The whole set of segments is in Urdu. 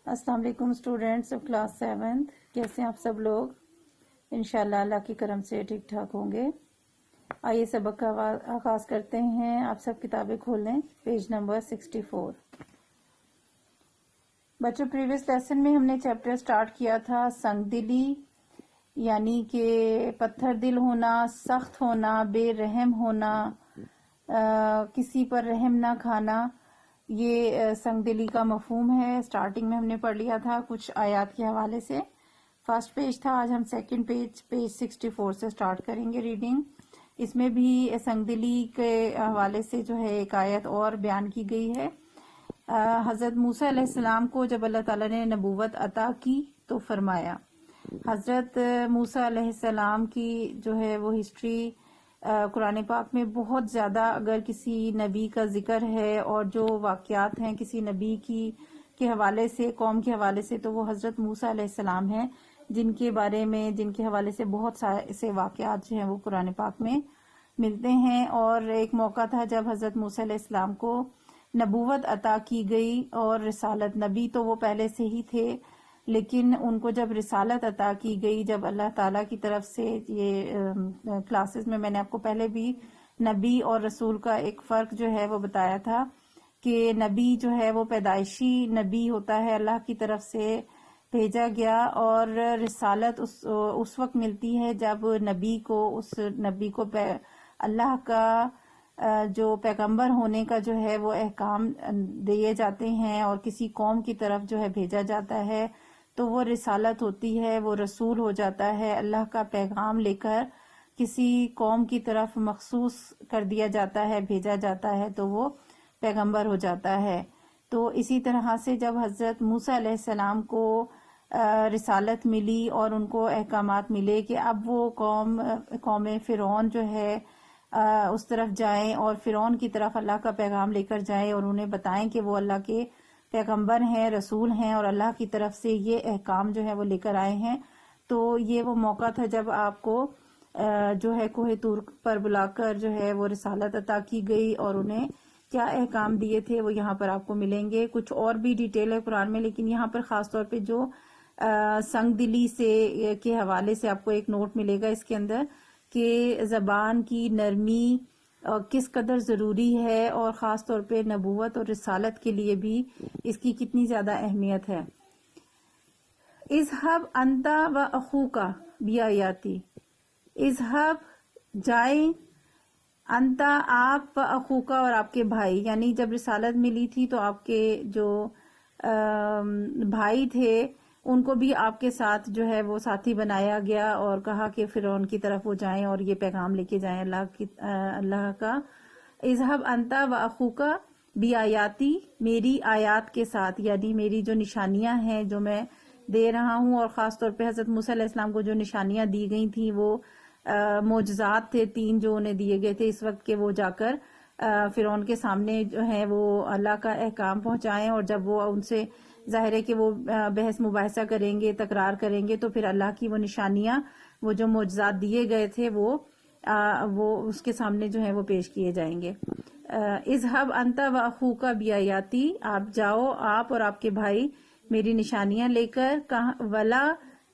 السلام علیکم اسٹوڈینٹس آف کلاس 7th، کیسے ہیں آپ سب لوگ؟ انشاءاللہ اللہ کی کرم سے ٹھیک ٹھاک ہوں گے۔ آئیے سبق کا آغاز کرتے ہیں۔ آپ سب کتابیں کھول لیں، پیج نمبر 64۔ بچوں، پریویس لیسن میں ہم نے چیپٹر سٹارٹ کیا تھا سنگ دلی، یعنی کہ پتھر دل ہونا، سخت ہونا، بے رحم ہونا، کسی پر رحم نہ کھانا، یہ سنگ دلی کا مفہوم ہے۔ سٹارٹنگ میں ہم نے پڑھ لیا تھا کچھ آیات کے حوالے سے۔ فرسٹ پیج تھا، آج ہم سیکنڈ پیج 64 سے سٹارٹ کریں گے ریڈنگ۔ اس میں بھی سنگ دلی کے حوالے سے جو ہے ایک آیت اور بیان کی گئی ہے۔ حضرت موسیٰ علیہ السلام کو جب اللہ تعالیٰ نے نبوت عطا کی تو فرمایا، حضرت موسیٰ علیہ السلام کی جو ہے وہ ہسٹری قرآن پاک میں بہت زیادہ، اگر کسی نبی کا ذکر ہے اور جو واقعات ہیں کسی نبی کے حوالے سے، قوم کے حوالے سے، تو وہ حضرت موسیٰ علیہ السلام ہیں، جن کے بارے میں، جن کے حوالے سے بہت سارے سے واقعات جو ہیں وہ قرآن پاک میں ملتے ہیں۔ اور ایک موقع تھا جب حضرت موسیٰ علیہ السلام کو نبوت عطا کی گئی، اور رسالت، نبی تو وہ پہلے سے ہی تھے، لیکن ان کو جب رسالت عطا کی گئی، جب اللہ تعالیٰ کی طرف سے، یہ کلاسز میں نے آپ کو پہلے بھی نبی اور رسول کا ایک فرق جو ہے وہ بتایا تھا کہ نبی جو ہے وہ پیدائشی نبی ہوتا ہے، اللہ کی طرف سے بھیجا گیا، اور رسالت اس وقت ملتی ہے جب نبی کو اللہ کا جو پیغمبر ہونے کا جو ہے وہ احکام دیے جاتے ہیں اور کسی قوم کی طرف جو ہے بھیجا جاتا ہے، تو وہ رسالت ہوتی ہے، وہ رسول ہو جاتا ہے، اللہ کا پیغام لے کر کسی قوم کی طرف مخصوص کر دیا جاتا ہے، بھیجا جاتا ہے، تو وہ پیغمبر ہو جاتا ہے۔ تو اسی طرح سے جب حضرت موسیٰ علیہ السلام کو رسالت ملی اور ان کو احکامات ملے کہ اب وہ قوم فرعون جو ہے اس طرف جائیں اور فرعون کی طرف اللہ کا پیغام لے کر جائیں اور انہیں بتائیں کہ وہ اللہ کے پیغمبر ہیں، رسول ہیں، اور اللہ کی طرف سے یہ احکام جو ہے وہ لے کر آئے ہیں، تو یہ وہ موقع تھا جب آپ کو جو ہے کوہ طور پر بلا کر جو ہے وہ رسالت عطا کی گئی، اور انہیں کیا احکام دیے تھے وہ یہاں پر آپ کو ملیں گے۔ کچھ اور بھی ڈیٹیل ہے قرآن میں، لیکن یہاں پر خاص طور پہ جو سنگ دلی سے کے حوالے سے آپ کو ایک نوٹ ملے گا اس کے اندر کہ زبان کی نرمی کس قدر ضروری ہے، اور خاص طور پہ نبوت اور رسالت کے لیے بھی اس کی کتنی زیادہ اہمیت ہے۔ اذهب انت و اخوک بیااتی، اذهب جائیں، انت آپ، و اخوک اور آپ کے بھائی، یعنی جب رسالت ملی تھی تو آپ کے جو بھائی تھے ان کو بھی آپ کے ساتھ جو ہے وہ ساتھی بنایا گیا، اور کہا کہ فرعون کی طرف وہ جائیں اور یہ پیغام لے کے جائیں اللہ کا۔ اذهب انت و اخوک بیااتی، میری آیات کے ساتھ، یعنی میری جو نشانیاں ہیں جو میں دے رہا ہوں، اور خاص طور پہ حضرت موسیٰ علیہ السلام کو جو نشانیاں دی گئی تھیں وہ معجزات تھے 3 جو انہیں دیے گئے تھے اس وقت، کہ وہ جا کر فرعون کے سامنے جو ہے وہ اللہ کا احکام پہنچائیں، اور جب وہ ان سے ظاہر ہے کہ وہ بحث مباحثہ کریں گے، تکرار کریں گے، تو پھر اللہ کی وہ نشانیاں، وہ جو معجزات دیے گئے تھے وہ اس کے سامنے جو ہے وہ پیش کیے جائیں گے۔ اذهب انت و اخوک بیااتی، آپ جاؤ، آپ اور آپ کے بھائی میری نشانیاں لے کر، ولا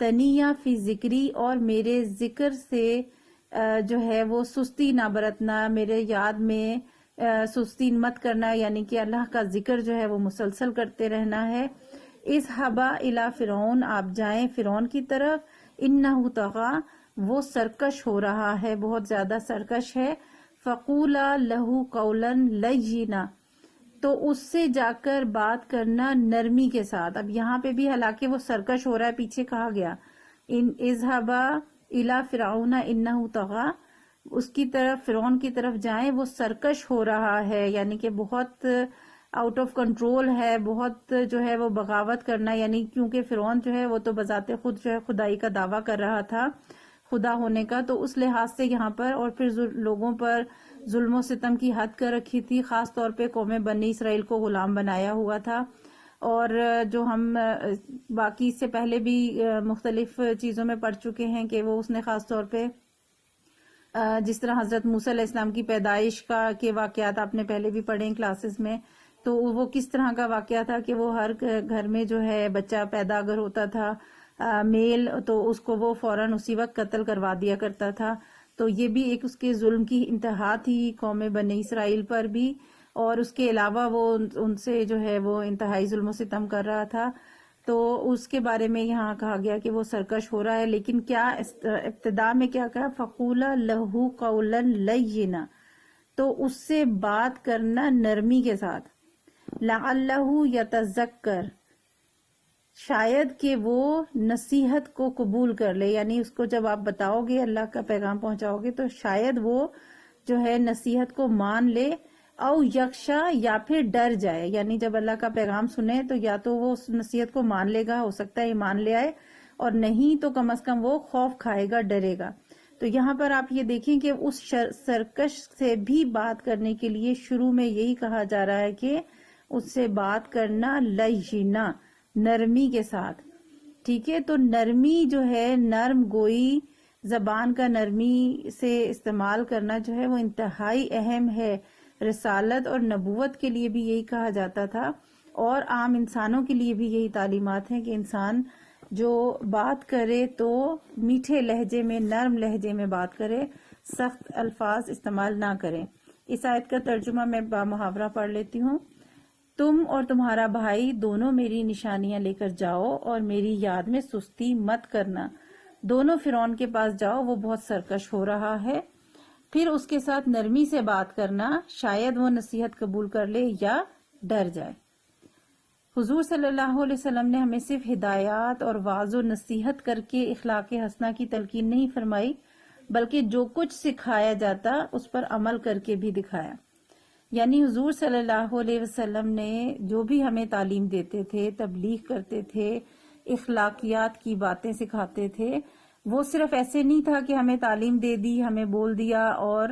تنیا فی ذکری، اور میرے ذکر سے جو ہے وہ سستی نہ برتنا، میرے یاد میں سستی مت کرنا، یعنی کہ اللہ کا ذکر جو ہے وہ مسلسل کرتے رہنا ہے۔ اذهبا الی فرعون، آپ جائیں فرعون کی طرف، انہ طغی، وہ سرکش ہو رہا ہے، بہت زیادہ سرکش ہے، فقولا لہ قولا لینا، تو اس سے جا کر بات کرنا نرمی کے ساتھ۔ اب یہاں پہ بھی حالانکہ وہ سرکش ہو رہا ہے، پیچھے کہا گیا اذهبا الی فرعون انہ طغی، اس کی طرف، فرعون کی طرف جائیں، وہ سرکش ہو رہا ہے، یعنی کہ بہت آؤٹ آف کنٹرول ہے، بہت جو ہے وہ بغاوت کرنا، یعنی کیونکہ فرعون جو ہے وہ تو بذات خود جو ہے خدائی کا دعویٰ کر رہا تھا، خدا ہونے کا، تو اس لحاظ سے یہاں پر، اور پھر لوگوں پر ظلم و ستم کی حد کر رکھی تھی، خاص طور پہ قوم بنی اسرائیل کو غلام بنایا ہوا تھا، اور جو ہم باقی اس سے پہلے بھی مختلف چیزوں میں پڑھ چکے ہیں کہ وہ اس نے خاص طور پہ جس طرح حضرت موسیٰ علیہ السلام کی پیدائش کے واقعات آپ نے پہلے بھی پڑھے ہیں کلاسز میں، تو وہ کس طرح کا واقعہ تھا کہ وہ ہر گھر میں جو ہے بچہ پیدا اگر ہوتا تھا میل تو اس کو وہ فوراً اسی وقت قتل کروا دیا کرتا تھا. تو یہ بھی ایک اس کے ظلم کی انتہا تھی قوم بنی اسرائیل پر بھی, اور اس کے علاوہ وہ ان سے جو ہے وہ انتہائی ظلم و ستم کر رہا تھا. تو اس کے بارے میں یہاں کہا گیا کہ وہ سرکش ہو رہا ہے, لیکن کیا ابتدا میں کیا کہا, فَقُولَا لَهُ قَوْلًا لَيِّنًا, تو اس سے بات کرنا نرمی کے ساتھ. لَعَلَّهُ يَتَذَكَّرُ, شاید کہ وہ نصیحت کو قبول کر لے, یعنی اس کو جب آپ بتاؤ گے اللہ کا پیغام پہنچاؤ گے تو شاید وہ جو ہے نصیحت کو مان لے, او یکشا, یا پھر ڈر جائے. یعنی جب اللہ کا پیغام سنے تو یا تو وہ اس نصیحت کو مان لے گا, ہو سکتا ہے ایمان لے آئے, اور نہیں تو کم از کم وہ خوف کھائے گا, ڈرے گا. تو یہاں پر آپ یہ دیکھیں کہ اس سرکش سے بھی بات کرنے کے لیے شروع میں یہی کہا جا رہا ہے کہ اس سے بات کرنا لینا, نرمی کے ساتھ. ٹھیک ہے, تو نرمی جو ہے, نرم گوئی, زبان کا نرمی سے استعمال کرنا جو ہے وہ انتہائی اہم ہے. رسالت اور نبوت کے لیے بھی یہی کہا جاتا تھا, اور عام انسانوں کے لیے بھی یہی تعلیمات ہیں کہ انسان جو بات کرے تو میٹھے لہجے میں, نرم لہجے میں بات کرے, سخت الفاظ استعمال نہ کرے. اس آیت کا ترجمہ میں محاورہ پڑھ لیتی ہوں. تم اور تمہارا بھائی دونوں میری نشانیاں لے کر جاؤ اور میری یاد میں سستی مت کرنا. دونوں فرعون کے پاس جاؤ, وہ بہت سرکش ہو رہا ہے. پھر اس کے ساتھ نرمی سے بات کرنا, شاید وہ نصیحت قبول کر لے یا ڈر جائے. حضور صلی اللہ علیہ وسلم نے ہمیں صرف ہدایات اور واعظ و نصیحت کر کے اخلاق حسنہ کی تلقین نہیں فرمائی, بلکہ جو کچھ سکھایا جاتا اس پر عمل کر کے بھی دکھایا. یعنی حضور صلی اللہ علیہ وسلم نے جو بھی ہمیں تعلیم دیتے تھے, تبلیغ کرتے تھے, اخلاقیات کی باتیں سکھاتے تھے, وہ صرف ایسے نہیں تھا کہ ہمیں تعلیم دے دی, ہمیں بول دیا اور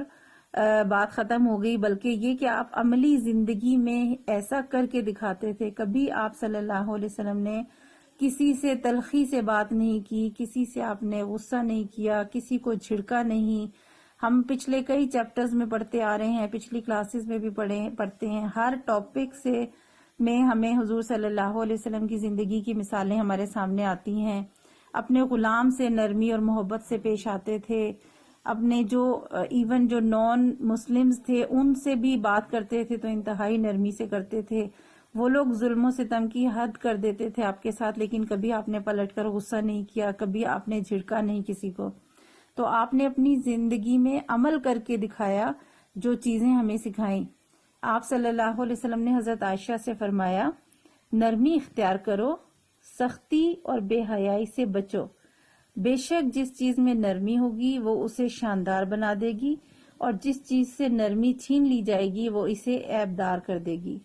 بات ختم ہو گئی, بلکہ یہ کہ آپ عملی زندگی میں ایسا کر کے دکھاتے تھے. کبھی آپ صلی اللہ علیہ وسلم نے کسی سے تلخی سے بات نہیں کی, کسی سے آپ نے غصہ نہیں کیا, کسی کو جھڑکا نہیں. ہم پچھلے کئی چیپٹرز میں پڑھتے آ رہے ہیں, پچھلی کلاسز میں بھی پڑھتے ہیں, ہر ٹاپک سے میں ہمیں حضور صلی اللہ علیہ وسلم کی زندگی کی مثالیں ہمارے سامنے آتی ہیں. اپنے غلام سے نرمی اور محبت سے پیش آتے تھے, اپنے جو ایون جو نان مسلمز تھے ان سے بھی بات کرتے تھے تو انتہائی نرمی سے کرتے تھے. وہ لوگ ظلم و ستم کی حد کر دیتے تھے آپ کے ساتھ, لیکن کبھی آپ نے پلٹ کر غصہ نہیں کیا, کبھی آپ نے جھڑکا نہیں کسی کو. تو آپ نے اپنی زندگی میں عمل کر کے دکھایا جو چیزیں ہمیں سکھائیں. آپ صلی اللہ علیہ وسلم نے حضرت عائشہ سے فرمایا, نرمی اختیار کرو, سختی اور بے حیائی سے بچو. بے شک جس چیز میں نرمی ہوگی وہ اسے شاندار بنا دے گی, اور جس چیز سے نرمی چھین لی جائے گی وہ اسے عیبدار کر دے گی.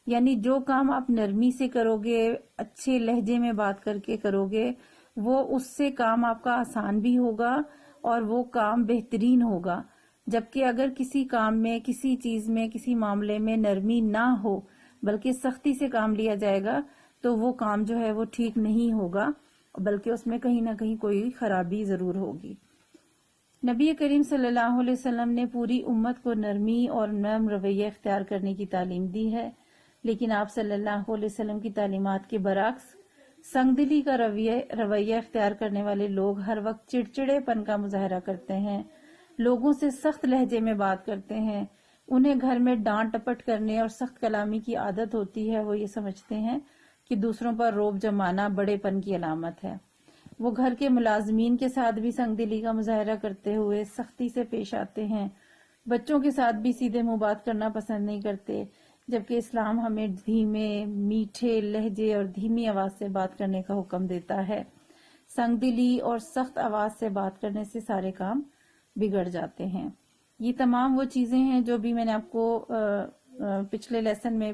یعنی جو کام آپ نرمی سے کرو گے, اچھے لہجے میں بات کر کے کرو گے, وہ اس سے کام آپ کا آسان بھی ہوگا اور وہ کام بہترین ہوگا. جبکہ اگر کسی کام میں, کسی چیز میں, کسی معاملے میں نرمی نہ ہو بلکہ سختی سے کام لیا جائے گا تو وہ کام جو ہے وہ ٹھیک نہیں ہوگا, بلکہ اس میں کہیں نہ کہیں کوئی خرابی ضرور ہوگی. نبی کریم صلی اللہ علیہ وسلم نے پوری امت کو نرمی اور نرم رویہ اختیار کرنے کی تعلیم دی ہے, لیکن آپ صلی اللہ علیہ وسلم کی تعلیمات کے برعکس سنگ دلی کا رویہ اختیار کرنے والے لوگ ہر وقت چڑچڑے پن کا مظاہرہ کرتے ہیں, لوگوں سے سخت لہجے میں بات کرتے ہیں. انہیں گھر میں ڈانٹ ٹپٹ کرنے اور سخت کلامی کی عادت ہوتی ہے. وہ یہ سمجھتے ہیں کہ دوسروں پر رعب جمانا بڑے پن کی علامت ہے. وہ گھر کے ملازمین کے ساتھ بھی سنگ دلی کا مظاہرہ کرتے ہوئے سختی سے پیش آتے ہیں. بچوں کے ساتھ بھی سیدھے منہ بات کرنا پسند نہیں کرتے, جبکہ اسلام ہمیں دھیمے, میٹھے لہجے اور دھیمی آواز سے بات کرنے کا حکم دیتا ہے. سنگ دلی اور سخت آواز سے بات کرنے سے سارے کام بگڑ جاتے ہیں. یہ تمام وہ چیزیں ہیں جو بھی میں نے آپ کو پچھلے لیسن میں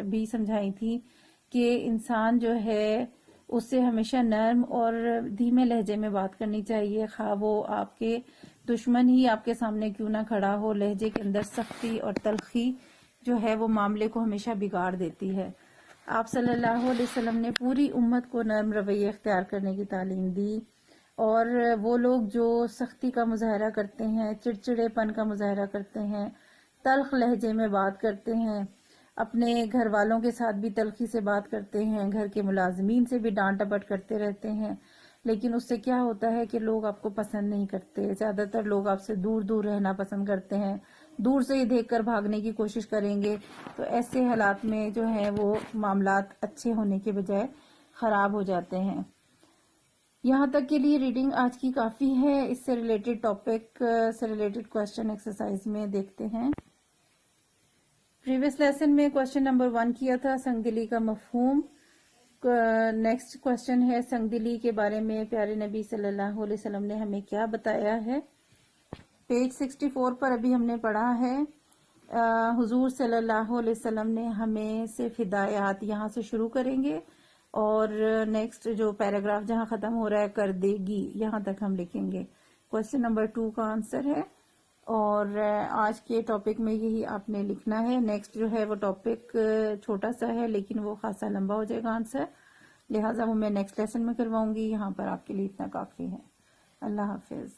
بھی سمجھائی تھی کہ انسان جو ہے اس سے ہمیشہ نرم اور دھیمے لہجے میں بات کرنی چاہیے, خواہ وہ آپ کے دشمن ہی آپ کے سامنے کیوں نہ کھڑا ہو. لہجے کے اندر سختی اور تلخی جو ہے وہ معاملے کو ہمیشہ بگاڑ دیتی ہے. آپ صلی اللہ علیہ وسلم نے پوری امت کو نرم رویہ اختیار کرنے کی تعلیم دی, اور وہ لوگ جو سختی کا مظاہرہ کرتے ہیں, چڑچڑے پن کا مظاہرہ کرتے ہیں, تلخ لہجے میں بات کرتے ہیں, اپنے گھر والوں کے ساتھ بھی تلخی سے بات کرتے ہیں، گھر کے ملازمین سے بھی ڈانٹ ڈپٹ کرتے رہتے ہیں، لیکن اس سے کیا ہوتا ہے کہ لوگ آپ کو پسند نہیں کرتے. زیادہ تر لوگ آپ سے دور دور رہنا پسند کرتے ہیں، دور سے ہی دیکھ کر بھاگنے کی کوشش کریں گے. تو ایسے حالات میں جو ہے وہ معاملات اچھے ہونے کے بجائے خراب ہو جاتے ہیں. یہاں تک کے لیے ریڈنگ آج کی کافی ہے. اس سے ریلیٹڈ ٹاپک سے ریلیٹڈ کوشچن ایکسرسائز میں دیکھتے ہیں. پریویس لیسن میں کوشچن نمبر 1 کیا تھا سنگ دلی کا مفہوم. نیکسٹ کوشچن ہے سنگ دلی کے بارے میں پیارے نبی صلی اللہ علیہ وسلم نے ہمیں کیا بتایا ہے. پیج 64 پر ابھی ہم نے پڑھا ہے حضور صلی اللہ علیہ وسلم نے ہمیں صرف ہدایات، یہاں سے شروع کریں گے اور نیکسٹ جو پیراگراف جہاں ختم ہو رہا ہے کر دے گی، یہاں تک ہم لکھیں گے. کوشچن نمبر 2 کا آنسر ہے اور آج کے ٹاپک میں یہی آپ نے لکھنا ہے. نیکسٹ جو ہے وہ ٹاپک چھوٹا سا ہے لیکن وہ خاصا لمبا ہو جائے گا آنسر، لہٰذا وہ میں نیکسٹ لیسن میں کرواؤں گی. یہاں پر آپ کے لیے اتنا کافی ہے. اللہ حافظ.